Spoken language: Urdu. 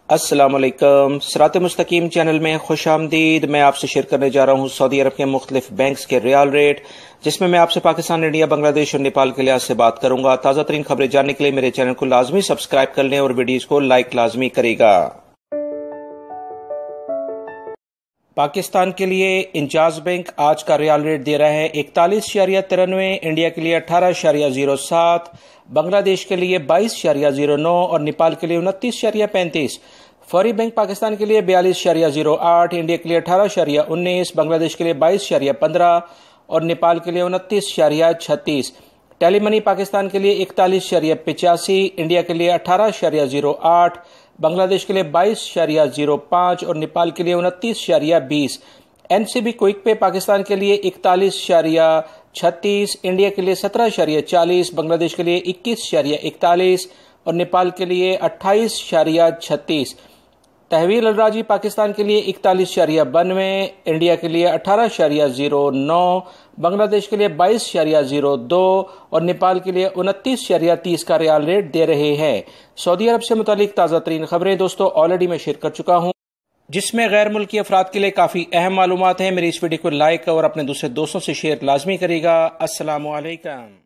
السلام علیکم، صراط مستقیم چینل میں خوش آمدید۔ میں آپ سے شیئر کرنے جا رہا ہوں سعودی عرب کے مختلف بینکس کے ریال ریٹ، جس میں آپ سے پاکستان، انڈیا، بنگلہ دیش اور نیپال کے لحاظ سے بات کروں گا۔ تازہ ترین خبریں جاننے کے لیے میرے چینل کو لازمی سبسکرائب کر لیں اور ویڈیوز کو لائک لازمی کرے گا۔ پاکستان کے لیے انجاز بینک آج کا ریال ریٹ دے رہا ہے 41.93، انڈیا کے لیے 18.07، بنگلہ دیش کے لیے 22.09 اور نیپال کے لیے 29.35۔ فوری بینک پاکستان کے لیے 42.08، انڈیا کے لیے 18.19، بنگلہ دیش کے لیے 22.15 اور نیپال کے لیے 29.36۔ ٹیلی منی پاکستان کے لیے 41.85، انڈیا کے لیے 18.08، بنگلہ دیش کے لیے 22.05 اور نیپال کے لیے 29.20۔ این سی بی کوئک پے پاکستان کے لیے 41.36، انڈیا کے لیے 17.40، بنگلہ دیش کے لیے 21.41 اور نیپال کے لیے 28.36۔ تحویل الراجی پاکستان کے لیے 41.92، انڈیا کے لیے 18.09، بنگلہ دیش کے لیے 22.02 اور نیپال کے لیے 29.30 کا ریال ریٹ دے رہے ہیں۔ سعودی عرب سے متعلق تازہ ترین خبریں دوستو آلریڈی میں شیئر کر چکا ہوں، جس میں غیر ملکی افراد کے لیے کافی اہم معلومات ہیں۔ میری اس ویڈیو کو لائک اور اپنے دوسرے دوستوں سے شیئر لازمی کرے گا۔ السلام علیکم۔